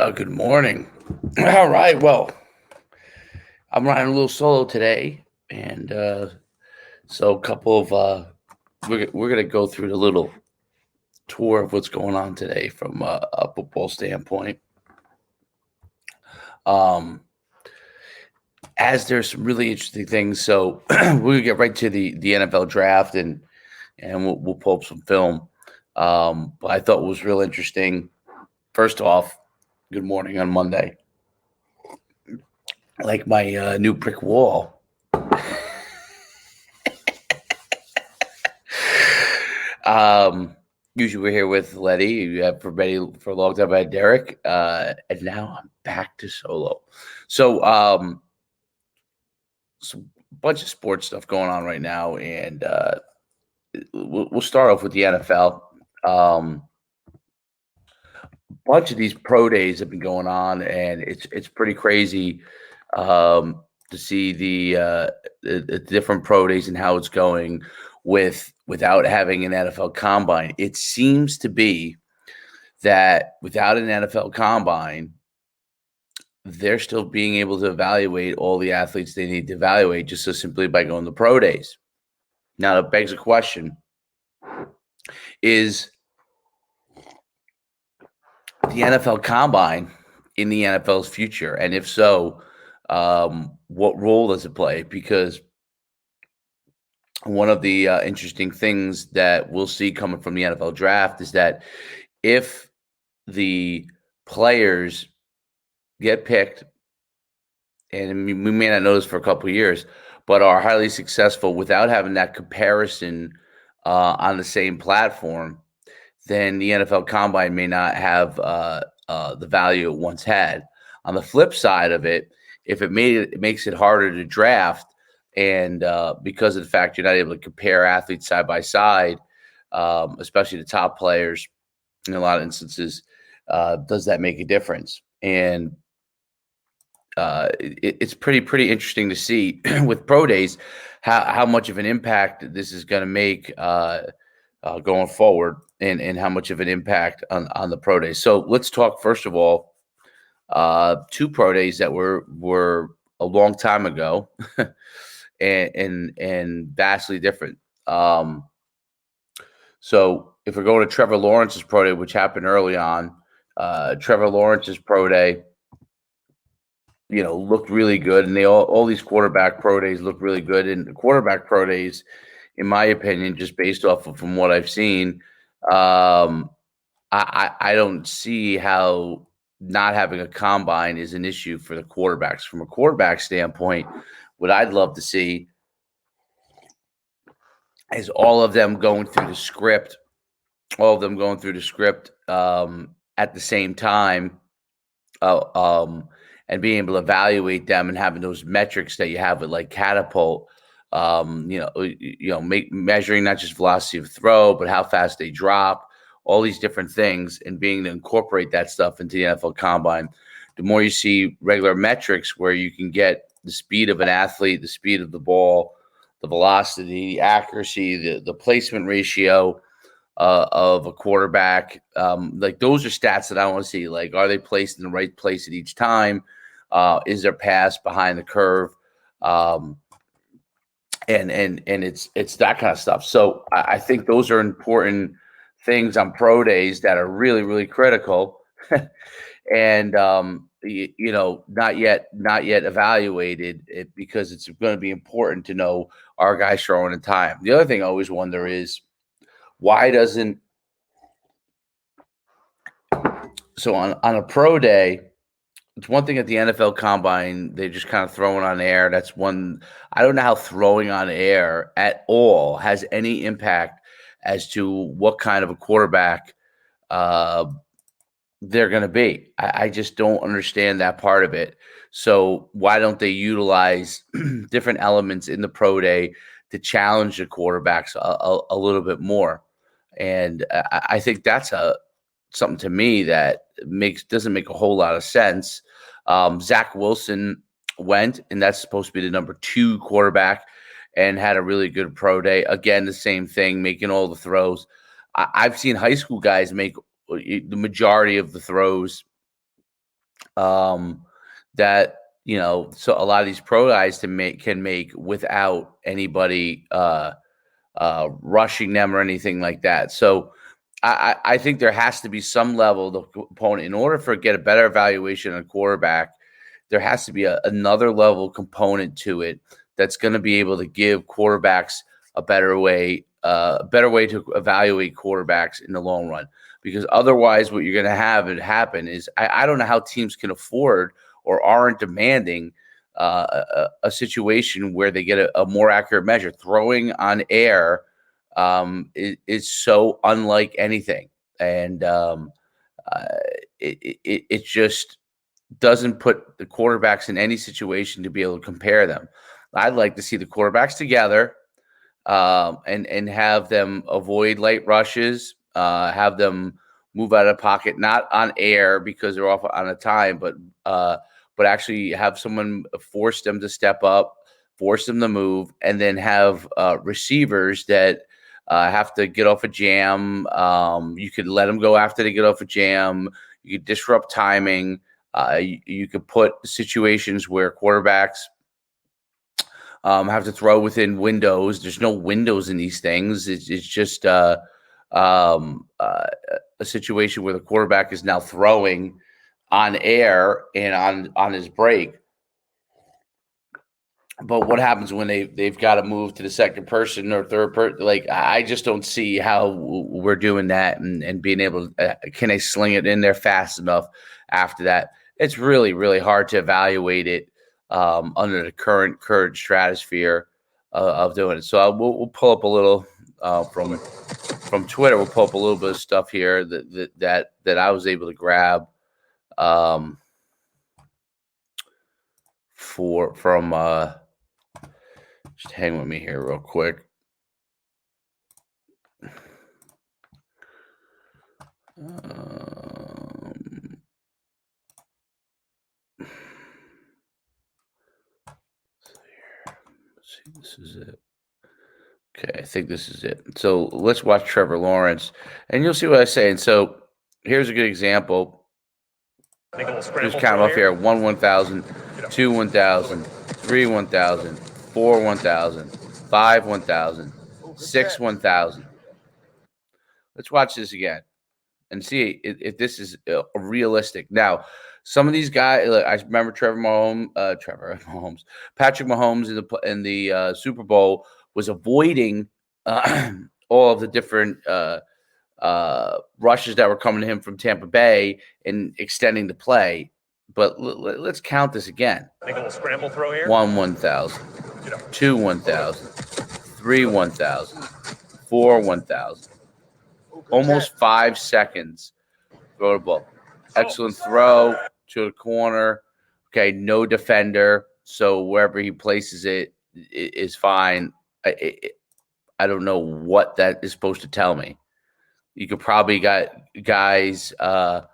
Good morning. All right. Well, I'm riding a little solo today, and so a couple of we're gonna go through the little tour of what's going on today from a football standpoint. Um, as there's some really interesting things, so we're gonna get right to the NFL draft, and we'll pull up some film. But I thought was real interesting. First off, good morning on Monday. Like my new brick wall. Usually we're here with Letty. For a long time I had Derek, and now I'm back to solo. So, some bunch of sports stuff going on right now, and we'll start off with the NFL. Bunch of these pro days have been going on, and it's pretty crazy to see the different pro days and how it's going without having an NFL combine. It seems to be that without an NFL combine, they're still being able to evaluate all the athletes they need to evaluate just so simply by going to pro days. Now, that begs a question: is the NFL combine in the NFL's future? And if so, what role does it play? Because one of the interesting things that we'll see coming from the NFL draft is that if the players get picked, and we may not know this for a couple of years, but are highly successful without having that comparison on the same platform, then the NFL combine may not have the value it once had. On the flip side of it, if it makes it harder to draft, and because of the fact you're not able to compare athletes side by side, especially the top players, in a lot of instances, does that make a difference? And it's pretty interesting to see with pro days how much of an impact this is going to make going forward, and how much of an impact on the pro days. So let's talk first of all, two pro days that were a long time ago. and vastly different. So if we're going to Trevor Lawrence's pro day, which happened early on, Trevor Lawrence's pro day, looked really good, and all these quarterback pro days look really good. And the quarterback pro days, in my opinion, just based off of from what I've seen, I don't see how not having a combine is an issue for the quarterbacks. From a quarterback standpoint, what I'd love to see is all of them going through the script, at the same time, and being able to evaluate them and having those metrics that you have with like Catapult, measuring not just velocity of throw, but how fast they drop, all these different things, and being to incorporate that stuff into the NFL combine. The more you see regular metrics where you can get the speed of an athlete, the speed of the ball, the velocity, the accuracy, the placement ratio of a quarterback. Like those are stats that I want to see. Like, are they placed in the right place at each time? Is their pass behind the curve? And it's that kind of stuff. So I think those are important things on pro days that are really, really critical. And not yet evaluated it, because it's going to be important to know, are guys throwing in time? The other thing I always wonder is, why doesn't, so on a pro day, it's one thing at the NFL combine, they're just kind of throwing on air. That's one. I don't know how throwing on air at all has any impact as to what kind of a quarterback they're going to be. I just don't understand that part of it. So why don't they utilize different elements in the pro day to challenge the quarterbacks a little bit more? And I think that's something to me that doesn't make a whole lot of sense. Zach Wilson went, and that's supposed to be the number 2 quarterback, and had a really good pro day. Again, the same thing, making all the throws. I've seen high school guys make the majority of the throws that, so a lot of these pro guys can make without anybody rushing them or anything like that. So I think there has to be some level of component in order for get a better evaluation on a quarterback. There has to be another level component to it that's going to be able to give quarterbacks a better way to evaluate quarterbacks in the long run. Because otherwise, what you're going to have it happen is I don't know how teams can afford or aren't demanding a situation where they get a more accurate measure. Throwing on air is so unlike anything, and it just doesn't put the quarterbacks in any situation to be able to compare them. I'd like to see the quarterbacks together and have them avoid late rushes, have them move out of pocket, not on air because they're off on a time, but actually have someone force them to step up, force them to move, and then have receivers that have to get off a jam. You could let them go after they get off a jam. You could disrupt timing. You could put situations where quarterbacks have to throw within windows. There's no windows in these things. It's just a situation where the quarterback is now throwing on air and on his break. But what happens when they've got to move to the second person or third person? Like, I just don't see how we're doing that and being able to, can they sling it in there fast enough after that? It's really, really hard to evaluate it under the current stratosphere of doing it. So we'll pull up a little from Twitter. We'll pull up a little bit of stuff here that I was able to grab from just hang with me here real quick. See, this is it. Okay, I think this is it. So let's watch Trevor Lawrence, and you'll see what I say. And so here's a good example. Just count off here: 1 1,000, 2 1,000, 3 1,000, 4 1,000, 5 1,000, 6 1,000. Let's watch this again and see if this is realistic. Now, some of these guys, I remember Patrick Mahomes in the Super Bowl was avoiding all of the different rushes that were coming to him from Tampa Bay and extending the play. But let's count this again. Make a little scramble throw here. 1 1,000, 2 1,000, 3 1,000, 4 1,000. Almost 5 seconds. Throw the ball. Excellent throw to the corner. Okay, no defender. So wherever he places it is fine. I don't know what that is supposed to tell me. You could probably got guys, all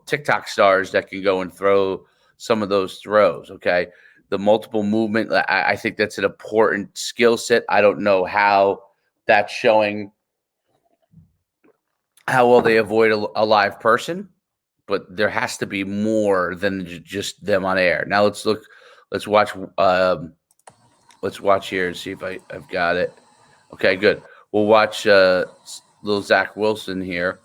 TikTok stars that can go and throw some of those throws. Okay, the multiple movement. I think that's an important skill set. I don't know how that's showing how well they avoid a live person, but there has to be more than just them on air. Now let's watch here and see if I've got it. Okay, good. We'll watch little Zach Wilson here.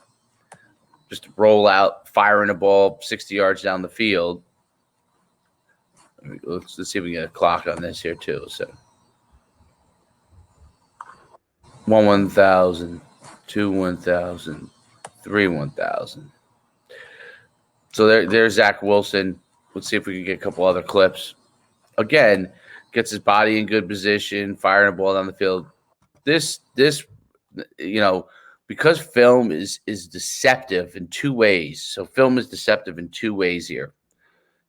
Just roll out, firing a ball 60 yards down the field. Let's see if we can get a clock on this here too. So 1 1,000, 2 1,000, 3 1,000. So there's Zach Wilson. Let's see if we can get a couple other clips. Again, gets his body in good position, firing a ball down the field. This because film is deceptive in two ways. So film is deceptive in two ways here.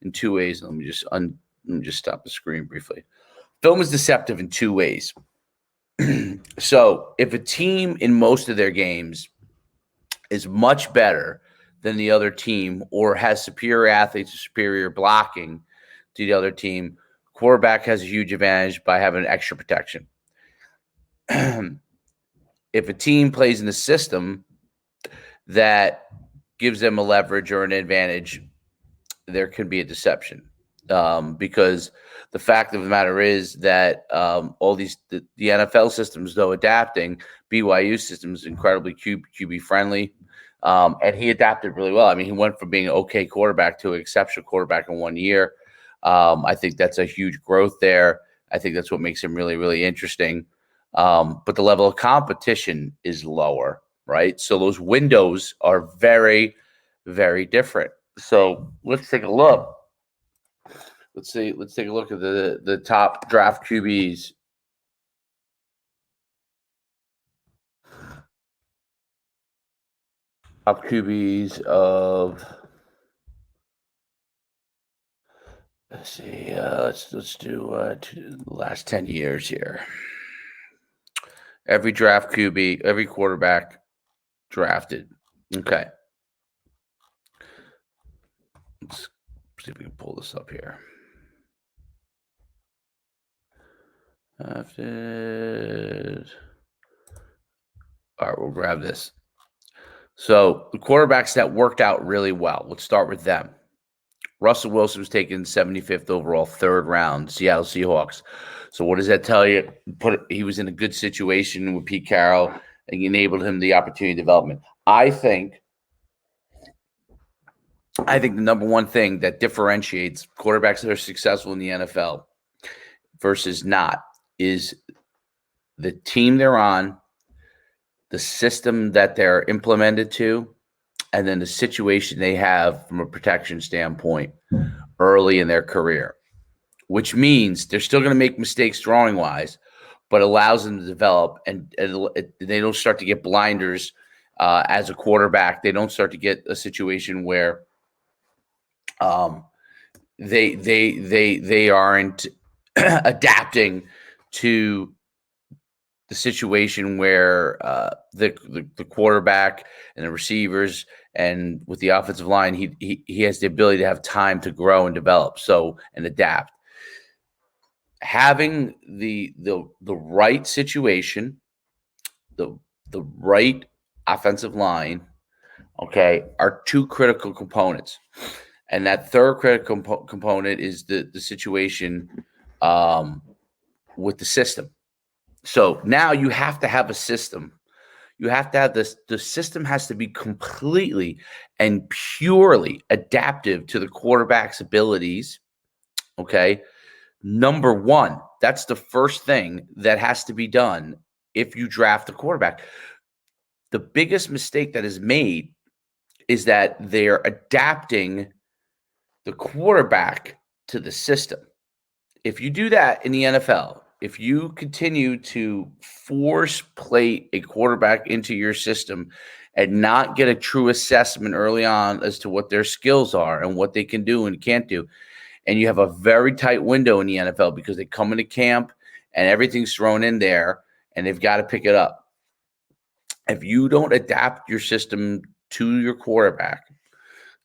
In two ways. Let me just stop the screen briefly. Film is deceptive in two ways. So if a team in most of their games is much better than the other team or has superior athletes or superior blocking to the other team, quarterback has a huge advantage by having extra protection. If a team plays in a system that gives them a leverage or an advantage, there can be a deception. Because the fact of the matter is that all the NFL systems, though adapting, BYU systems incredibly QB friendly, and he adapted really well. I mean, he went from being an okay quarterback to an exceptional quarterback in 1 year. I think that's a huge growth there. I think that's what makes him really, really interesting. But the level of competition is lower, right? So those windows are very, very different. So let's take a look. Let's take a look at the top draft QBs. Top QBs of, let's see, let's do the last 10 years here. Every draft QB, every quarterback drafted. Okay. Let's see if we can pull this up here. Drafted. All right, we'll grab this. So the quarterbacks that worked out really well, let's start with them. Russell Wilson was taken 75th overall, 3rd round, Seattle Seahawks. So what does that tell you? He was in a good situation with Pete Carroll and enabled him the opportunity development. I think the number one thing that differentiates quarterbacks that are successful in the NFL versus not is the team they're on, the system that they're implemented to, and then the situation they have from a protection standpoint early in their career, which means they're still going to make mistakes throwing-wise, but allows them to develop, and they don't start to get blinders as a quarterback. They don't start to get a situation where they aren't adapting to the situation where the quarterback and the receivers and with the offensive line, he has the ability to have time to grow and develop, and adapt. Having the right situation, the right offensive line, okay, are two critical components. And that third critical component is the situation with the system. So now you have to have a system. You have to have this. The system has to be completely and purely adaptive to the quarterback's abilities. Okay. Number one, that's the first thing that has to be done if you draft a quarterback. The biggest mistake that is made is that they're adapting the quarterback to the system. If you do that in the NFL, if you continue to force play a quarterback into your system and not get a true assessment early on as to what their skills are and what they can do and can't do, and you have a very tight window in the NFL because they come into camp and everything's thrown in there and they've got to pick it up. If you don't adapt your system to your quarterback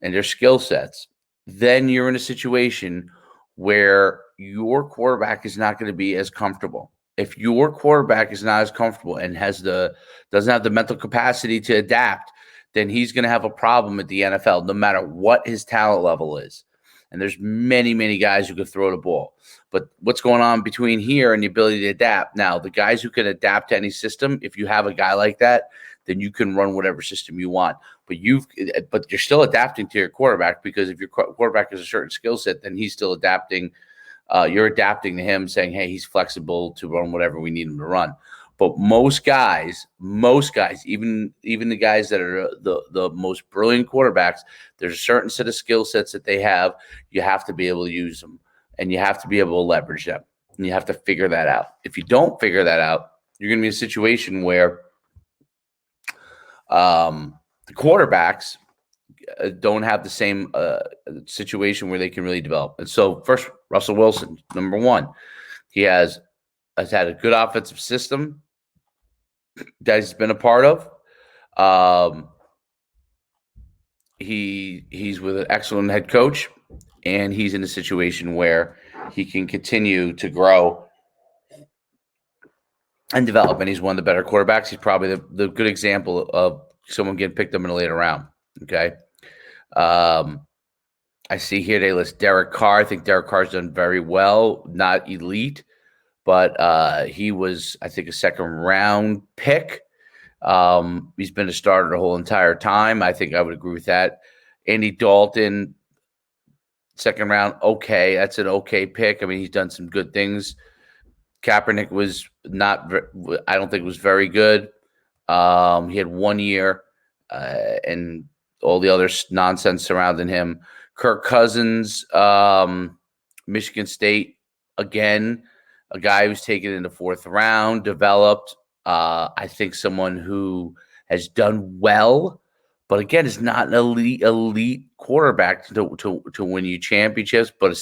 and their skill sets, then you're in a situation where your quarterback is not going to be as comfortable. If your quarterback is not as comfortable and doesn't have the mental capacity to adapt, then he's going to have a problem at the NFL, no matter what his talent level is. And there's many, many guys who can throw the ball. But what's going on between here and the ability to adapt? Now, the guys who can adapt to any system, if you have a guy like that, then you can run whatever system you want. But you're still adapting to your quarterback, because if your quarterback has a certain skill set, then he's still adapting. You're adapting to him, saying, hey, he's flexible to run whatever we need him to run. But most guys, even the guys that are the most brilliant quarterbacks, there's a certain set of skill sets that they have. You have to be able to use them, and you have to be able to leverage them, and you have to figure that out. If you don't figure that out, you're going to be in a situation where the quarterbacks don't have the same situation where they can really develop. And so first, Russell Wilson, number one, he has had a good offensive system that he's been a part of. He's with an excellent head coach, and he's in a situation where he can continue to grow and develop, and he's one of the better quarterbacks. He's probably the good example of someone getting picked up in a later round. Okay. I see here they list Derek Carr. I think Derek Carr's done very well, not elite, but he was, I think, a second-round pick. He's been a starter the whole entire time. I think I would agree with that. Andy Dalton, second round, okay. That's an okay pick. I mean, he's done some good things. Kaepernick was not, I don't think was very good. He had 1 year and all the other nonsense surrounding him. Kirk Cousins, Michigan State, again, a guy who's taken in the fourth round, developed. I think someone who has done well, but again, is not an elite quarterback to win you championships. But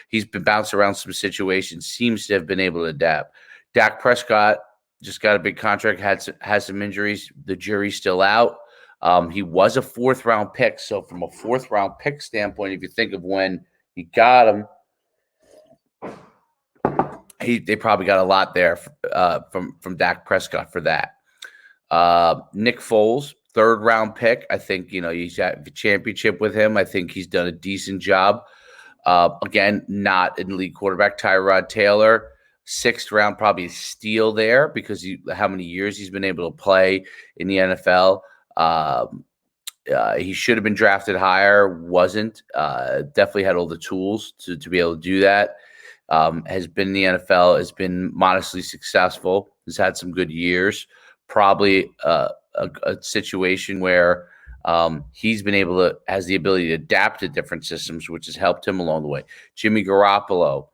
he's been bounced around some situations, seems to have been able to adapt. Dak Prescott just got a big contract, has some injuries. The jury's still out. He was a fourth-round pick. So from a fourth-round pick standpoint, if you think of when he got him, they probably got a lot there from Dak Prescott for that. Nick Foles, third-round pick. I think, he's got the championship with him. I think he's done a decent job. Again, not an elite quarterback. Tyrod Taylor, sixth round, probably a steal there because how many years he's been able to play in the NFL. He should have been drafted higher, wasn't. Definitely had all the tools to be able to do that. Has been in the NFL, has been modestly successful, has had some good years. Probably a situation where he's been able to, has the ability to adapt to different systems, which has helped him along the way. Jimmy Garoppolo,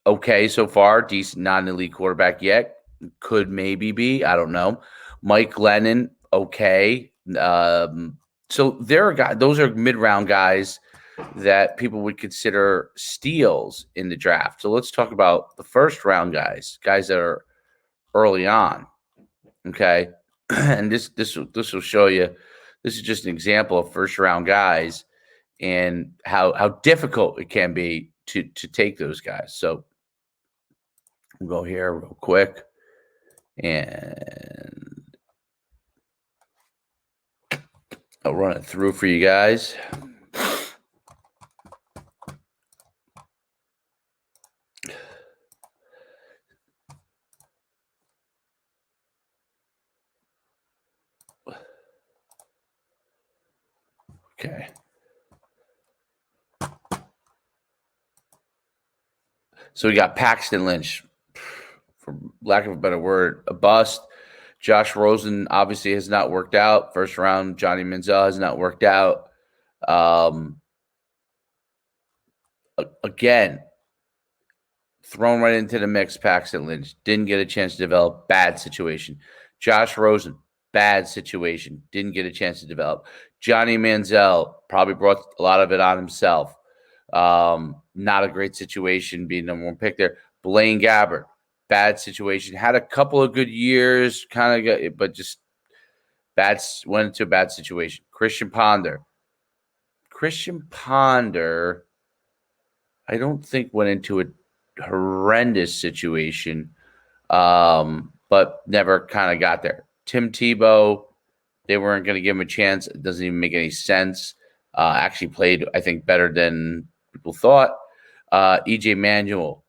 okay so far, decent, not an elite quarterback yet. Could maybe be, I don't know. Mike Lennon, okay. So there are guys, those are mid-round guys that people would consider steals in the draft. So let's talk about the first-round guys that are early on. Okay, and this will show you. This is just an example of first-round guys and how difficult it can be to take those guys. So we'll go here real quick and I'll run it through for you guys. Okay. So we got Paxton Lynch, for lack of a better word, a bust. Josh Rosen obviously has not worked out. First round, Johnny Manziel has not worked out. Again, thrown right into the mix, Paxton Lynch. Didn't get a chance to develop. Bad situation. Josh Rosen, bad situation. Didn't get a chance to develop. Johnny Manziel probably brought a lot of it on himself. Not a great situation being number one pick there. Blaine Gabbert, bad situation. Had a couple of good years, but just went into a bad situation. Christian Ponder, I don't think went into a horrendous situation, but never kind of got there. Tim Tebow, they weren't going to give him a chance. It doesn't even make any sense. Actually played, I think, better than people thought. EJ Manuel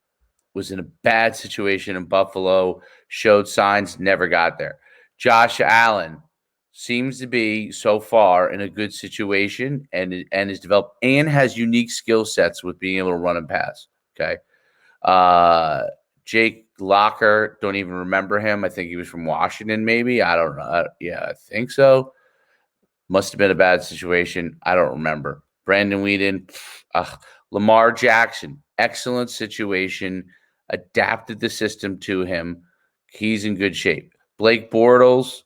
was in a bad situation in Buffalo, showed signs, never got there. Josh Allen seems to be so far in a good situation and is developed and has unique skill sets with being able to run and pass. Okay. Jake Locker, don't even remember him. I think he was from Washington, maybe. I don't know. I think so. Must have been a bad situation. I don't remember. Brandon Whedon, Lamar Jackson, excellent situation. Adapted the system to him. He's in good shape. Blake Bortles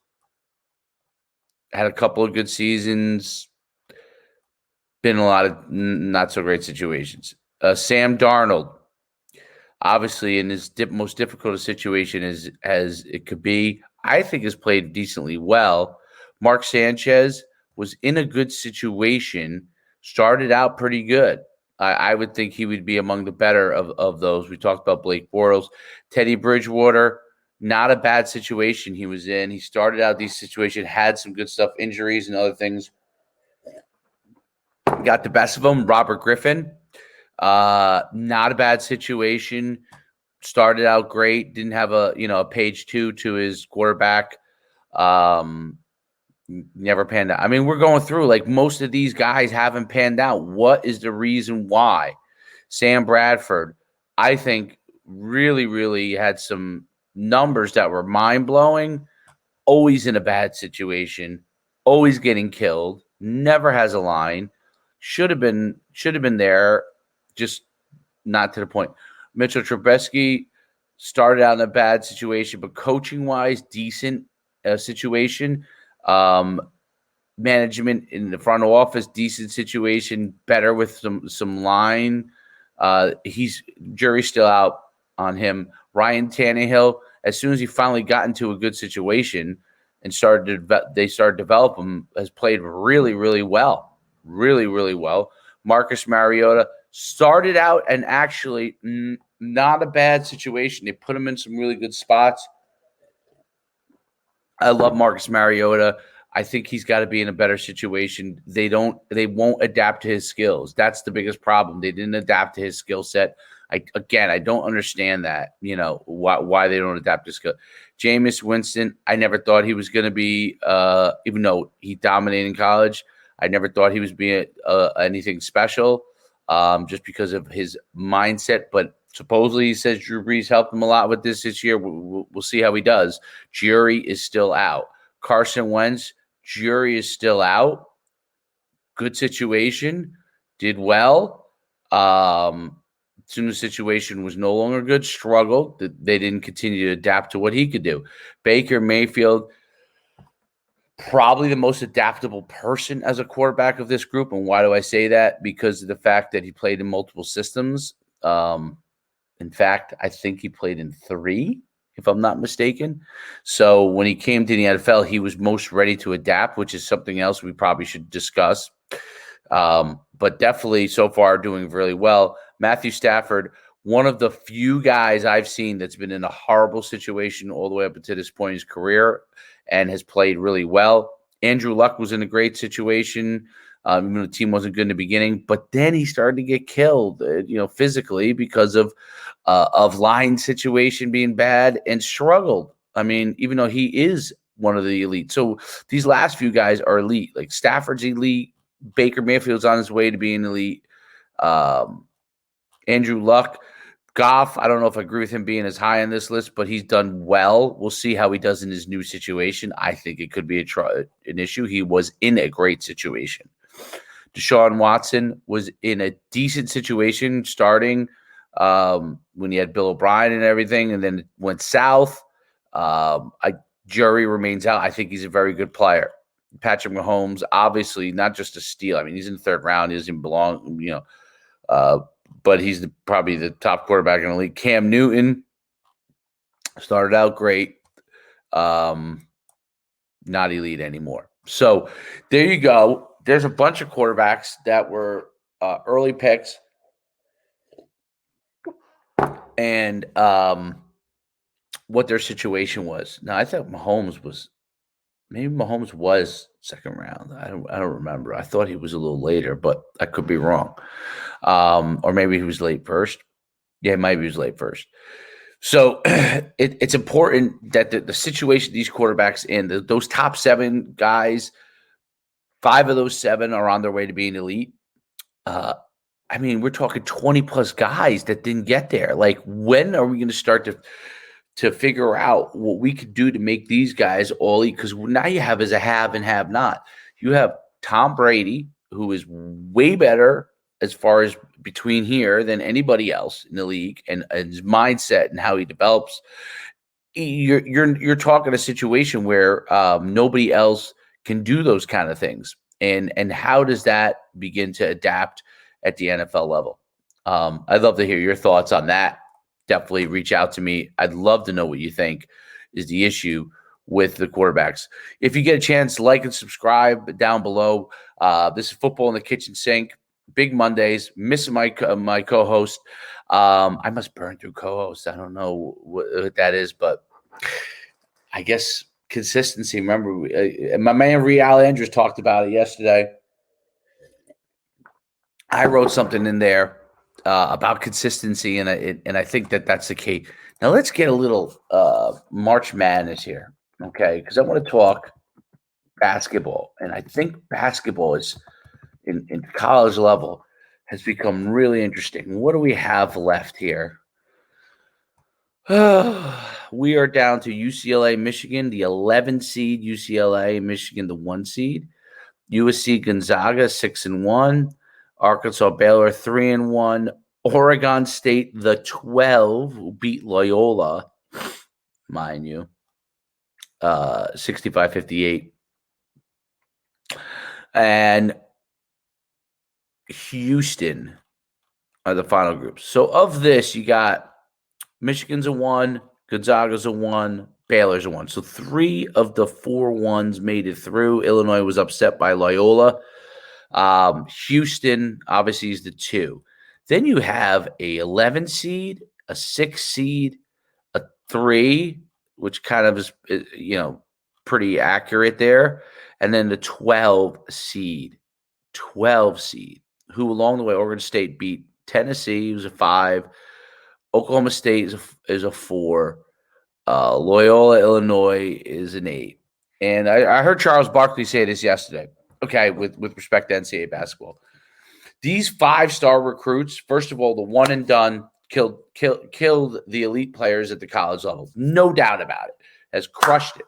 had a couple of good seasons. Been in a lot of not so great situations. Sam Darnold, obviously in his most difficult situation as it could be, I think has played decently well. Mark Sanchez was in a good situation, started out pretty good. I would think he would be among the better of those. We talked about Blake Bortles. Teddy Bridgewater, not a bad situation he was in. He started out these situations, had some good stuff, injuries and other things. got the best of him. Robert Griffin, not a bad situation. Started out great. Didn't have a page 2 to his quarterback. Never panned out. I mean, we're going through like most of these guys haven't panned out. What is the reason why? Sam Bradford, I think, really, really had some numbers that were mind-blowing. Always in a bad situation, always getting killed, never has a line. Should have been there, just not to the point. Mitchell Trubisky started out in a bad situation, but coaching-wise, decent situation. Management in the front office, decent situation, better with some line. He's jury's still out on him. Ryan Tannehill, as soon as he finally got into a good situation and they started to develop him, has played really, really well. Really, really well. Marcus Mariota started out and actually not a bad situation. They put him in some really good spots. I love Marcus Mariota. I think he's got to be in a better situation. They won't adapt to his skills. That's the biggest problem. They didn't adapt to his skill set. I don't understand that, why they don't adapt to skill. Jameis Winston, I never thought he was going to be, even though he dominated in college, I never thought he was being anything special, just because of his mindset. But supposedly he says Drew Brees helped him a lot with this year. We'll see how he does. Jury is still out. Carson Wentz, jury is still out. Good situation, did well. Soon as the situation was no longer good, struggled. They didn't continue to adapt to what he could do. Baker Mayfield, probably the most adaptable person as a quarterback of this group. And why do I say that? Because of the fact that he played in multiple systems. In fact, I think he played in 3, if I'm not mistaken. So when he came to the NFL, he was most ready to adapt, which is something else we probably should discuss. But definitely so far doing really well. Matthew Stafford, one of the few guys I've seen that's been in a horrible situation all the way up until this point in his career and has played really well. Andrew Luck was in a great situation. Even though the team wasn't good in the beginning, but then he started to get killed, physically because of line situation being bad and struggled. I mean, even though he is one of the elite. So these last few guys are elite. Like Stafford's elite. Baker Mayfield's on his way to being elite. Andrew Luck. Goff, I don't know if I agree with him being as high on this list, but he's done well. We'll see how he does in his new situation. I think it could be an issue. He was in a great situation. Deshaun Watson was in a decent situation starting when he had Bill O'Brien and everything, and then it went south. Jury remains out. I think he's a very good player. Patrick Mahomes, obviously not just a steal. I mean, he's in the 3rd round. He doesn't belong, but he's probably the top quarterback in the league. Cam Newton started out great. Not elite anymore. So there you go. There's a bunch of quarterbacks that were early picks. And what their situation was. Now, I thought Mahomes was 2nd round. I don't remember. I thought he was a little later, but I could be wrong. Or maybe he was late first. Yeah, maybe he was late first. So it's important that the situation these quarterbacks in, those top 7 guys, 5 of those 7 are on their way to being elite. I mean, we're talking 20 plus guys that didn't get there. Like, when are we going to start to figure out what we could do to make these guys all elite? Because now you have as a have and have not. You have Tom Brady, who is way better as far as between here than anybody else in the league, and his mindset and how he develops. You're talking a situation where nobody else can do those kind of things. And how does that begin to adapt at the NFL level? I'd love to hear your thoughts on that. Definitely reach out to me. I'd love to know what you think is the issue with the quarterbacks. If you get a chance, like and subscribe down below. This is Football in the Kitchen Sink. Big Mondays. Missing my co-host. I must burn through co-hosts. I don't know what that is, but I guess consistency. Remember, my man Real Andrews talked about it yesterday. I wrote something in there about consistency, and I think that's the key. Now let's get a little March Madness here, okay? Because I want to talk basketball, and I think basketball is in college level has become really interesting. What do we have left here? We are down to UCLA, Michigan, the 11 seed, UCLA, Michigan, the 1 seed, USC, Gonzaga, 6-1, Arkansas, Baylor, 3-1, Oregon State, the 12, who beat Loyola, mind you, 65-58, and Houston are the final groups. So of this, you got Michigan's a 1, Gonzaga's a 1, Baylor's a 1. So 3 of the 4 ones made it through. Illinois was upset by Loyola. Houston, obviously, is the 2. Then you have a 11 seed, a 6 seed, a 3, which kind of is, pretty accurate there. And then the 12 seed, who along the way, Oregon State beat Tennessee, who's a 5. Oklahoma State is a 4. Loyola, Illinois is an 8. And I heard Charles Barkley say this yesterday. Okay, with respect to NCAA basketball, these 5-star recruits, first of all, the one and done killed the elite players at the college level. No doubt about it. Has crushed it.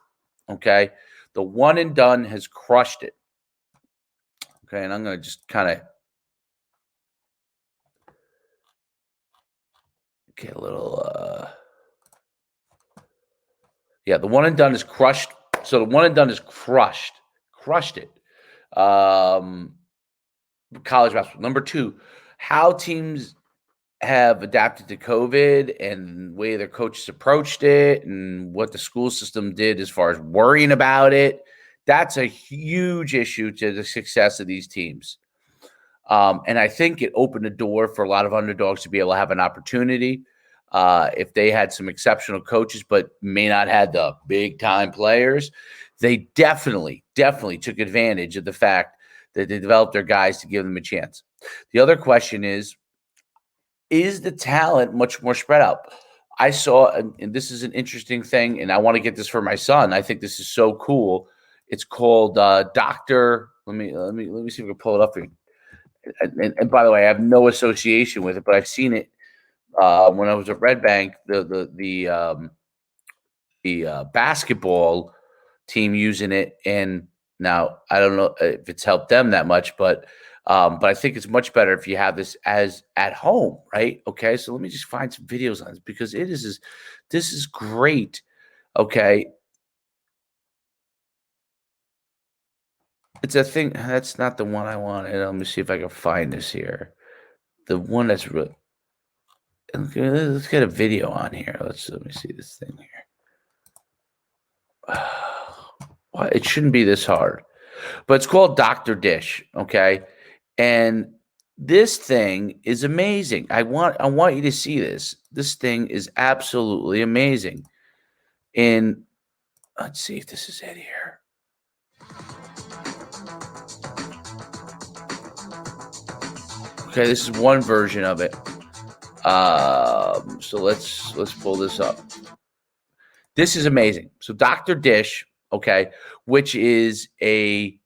Okay, the one and done has crushed it. Okay, and I'm going to just kind of get a little. The one and done is crushed. So the one and done is crushed it. College basketball. Number 2, how teams have adapted to COVID and the way their coaches approached it and what the school system did as far as worrying about it. That's a huge issue to the success of these teams. And I think it opened the door for a lot of underdogs to be able to have an opportunity if they had some exceptional coaches but may not have the big-time players. They definitely took advantage of the fact that they developed their guys to give them a chance. The other question is the talent much more spread out? I saw, and this is an interesting thing, and I want to get this for my son. I think this is so cool. It's called Dr. Let me see if I can pull it up for you. And by the way, I have no association with it, but I've seen it when I was at Red Bank. The basketball team using it, and now I don't know if it's helped them that much, but I think it's much better if you have this as at home, right? Okay, so let me just find some videos on this because this is great. Okay, it's a thing. That's not the one I wanted. Let me see if I can find this here. The one that's really. Okay, let's get a video on here. Let me see this thing here. Well, it shouldn't be this hard, but it's called Dr. Dish. Okay, and this thing is amazing. I want you to see this. This thing is absolutely amazing. And let's see if this is it here. Okay, this is one version of it. So let's pull this up. This is amazing. So Dr. Dish, okay, which is a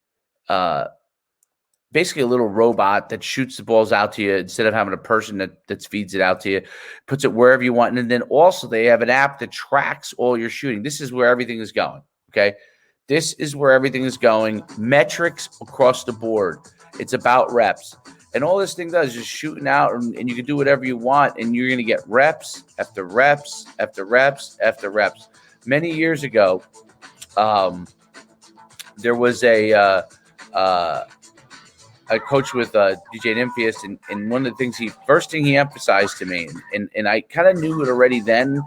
basically a little robot that shoots the balls out to you instead of having a person that feeds it out to you, puts it wherever you want. And then also they have an app that tracks all your shooting. This is where everything is going, okay? This is where everything is going. Metrics across the board. It's about reps. And all this thing does is just shooting out, and you can do whatever you want, and you're going to get reps after reps after reps after reps. Many years ago, there was a coach with DJ Nymphius, and one of the things first thing he emphasized to me, and I kind of knew it already then,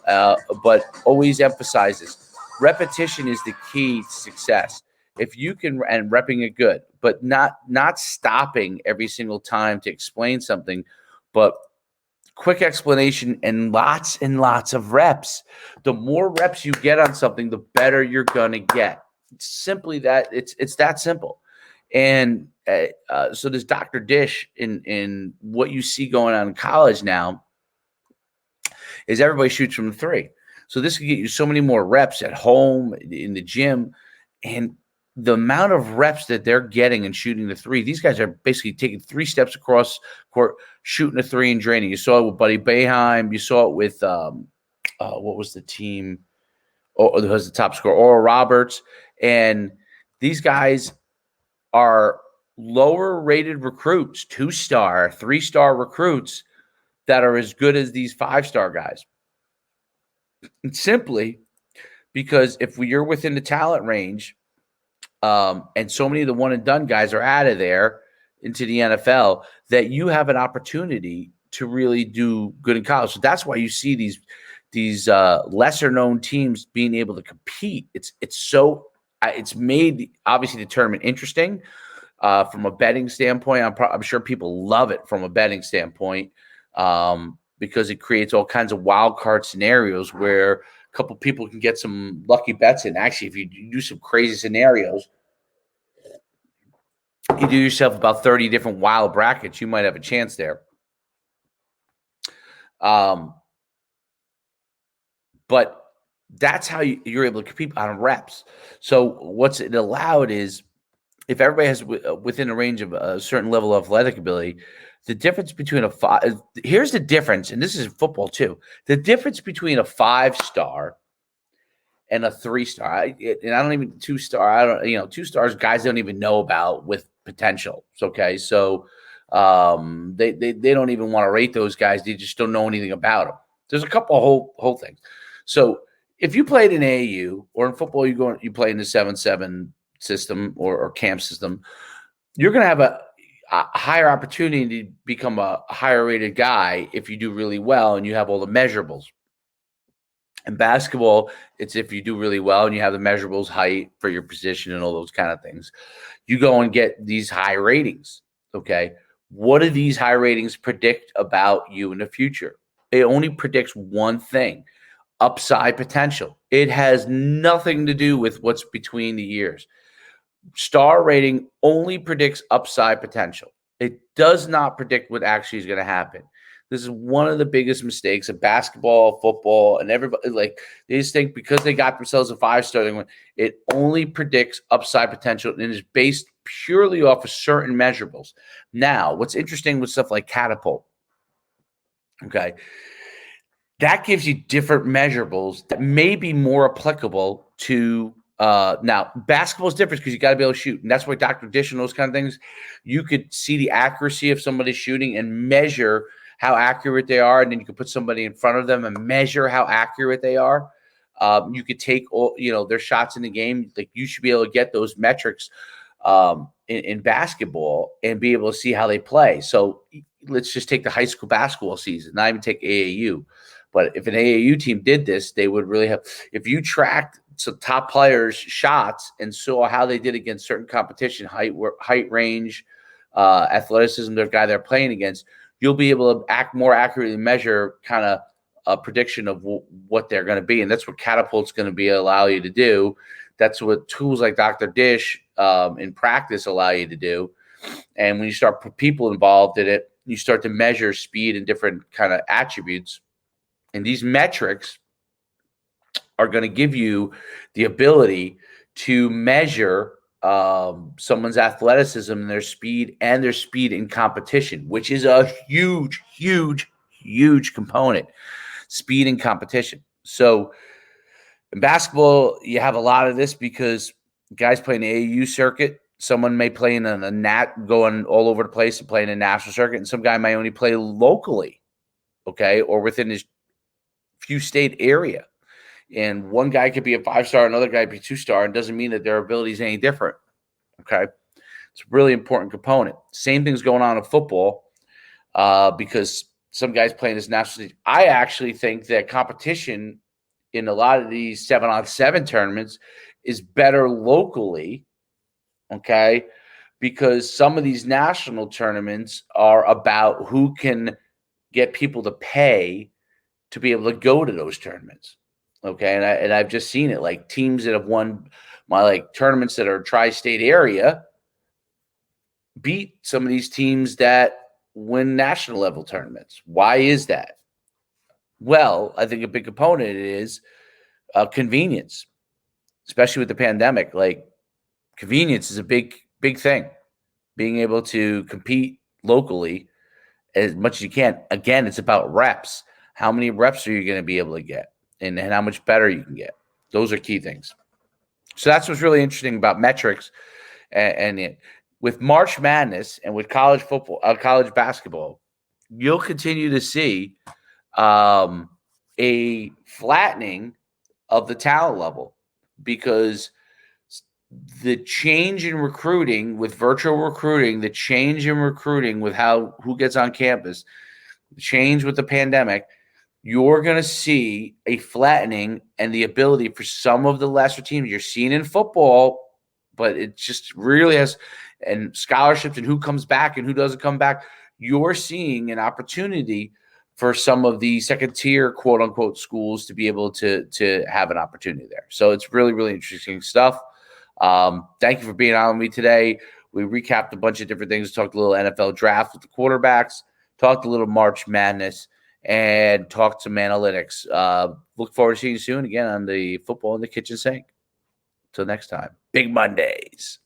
but always emphasizes, repetition is the key to success. If you can, and repping it good, but not stopping every single time to explain something, but quick explanation and lots of reps. The more reps you get on something, the better you're gonna get. It's simply that. It's that simple. And so this Dr. Dish in what you see going on in college now is everybody shoots from the three. So this can get you so many more reps at home, in the gym, and the amount of reps that they're getting and shooting the three, these guys are basically taking 3 steps across court, shooting a three and draining. You saw it with Buddy Boeheim. You saw it with what was the team? Oh, who was the top scorer? Oral Roberts. And these guys are lower rated recruits, 2-star, 3-star recruits that are as good as these 5-star guys. And simply because if you're within the talent range, and so many of the one and done guys are out of there into the NFL, that you have an opportunity to really do good in college. So that's why you see these lesser known teams being able to compete. It's made obviously the tournament interesting from a betting standpoint. I'm sure people love it from a betting standpoint because it creates all kinds of wild card scenarios where a couple people can get some lucky bets in. Actually, if you do some crazy scenarios, you do yourself about 30 different wild brackets, you might have a chance there. But that's how you're able to compete on reps. So what's it allowed is if everybody has within a range of a certain level of athletic ability, the difference between here's the difference, and this is football too. The difference between a 5-star and a 3-star, and I don't even 2-star. I don't, 2 stars guys don't even know about with potential. Okay, so they don't even want to rate those guys. They just don't know anything about them. There's a couple of whole things. So if you played in AAU or in football, you play in the 7-7 system or camp system, you're going to have a higher opportunity to become a higher rated guy if you do really well and you have all the measurables. In basketball, it's if you do really well and you have the measurables, height for your position and all those kind of things, you go and get these high ratings. Okay. What do these high ratings predict about you in the future? It only predicts one thing: upside potential. It has nothing to do with what's between the years. Star rating only predicts upside potential. It does not predict what actually is going to happen. This is one of the biggest mistakes of basketball, football, and everybody. Like, they just think because they got themselves a 5-star, it only predicts upside potential and is based purely off of certain measurables. Now, what's interesting with stuff like Catapult, okay, that gives you different measurables that may be more applicable to now basketball is different because you got to be able to shoot. And that's why Dr. Dish and those kind of things, you could see the accuracy of somebody shooting and measure how accurate they are. And then you could put somebody in front of them and measure how accurate they are. You could take all, their shots in the game. Like, you should be able to get those metrics in basketball and be able to see how they play. So let's just take the high school basketball season, not even take AAU. But if an AAU team did this, they would really have – if you tracked some top players' shots and saw how they did against certain competition, height range, athleticism, the guy they're playing against, you'll be able to more accurately measure kind of a prediction of what they're going to be. And that's what Catapult's going to allow you to do. That's what tools like Dr. Dish in practice allow you to do. And when you start put people involved in it, you start to measure speed and different kind of attributes. And these metrics are going to give you the ability to measure someone's athleticism and their speed in competition, which is a huge, huge, huge component. Speed in competition. So in basketball, you have a lot of this because guys play in the AAU circuit. Someone may play in a nat going all over the place and play in a national circuit, and some guy may only play locally, okay, or within his few state area. And one guy could be a 5-star, another guy could be 2-star, and doesn't mean that their ability is any different. Okay. It's a really important component. Same thing's going on in football because some guys playing this national. I actually think that competition in a lot of these 7-on-7 tournaments is better locally. Okay. Because some of these national tournaments are about who can get people to pay to be able to go to those tournaments. Okay. And I've just seen it, like teams that have won my tournaments that are tri-state area, beat some of these teams that win national level tournaments. Why is that? Well, I think a big component is convenience, especially with the pandemic. Like, convenience is a big thing. Being able to compete locally as much as you can. Again, it's about reps. How many reps are you going to be able to get, and how much better you can get? Those are key things. So that's what's really interesting about metrics, with March Madness and with college football, college basketball, you'll continue to see a flattening of the talent level, because the change in recruiting with virtual recruiting, the change in recruiting with who gets on campus, the change with the pandemic, you're going to see a flattening and the ability for some of the lesser teams you're seeing in football, but it just really has, and scholarships and who comes back and who doesn't come back. You're seeing an opportunity for some of the second tier, quote unquote, schools to be able to have an opportunity there. So it's really, really interesting stuff. Thank you for being on with me today. We recapped a bunch of different things, talked a little NFL draft with the quarterbacks, talked a little March Madness, and talked some analytics. Look forward to seeing you soon again on the Football in the Kitchen Sink. Till next time. Big Mondays.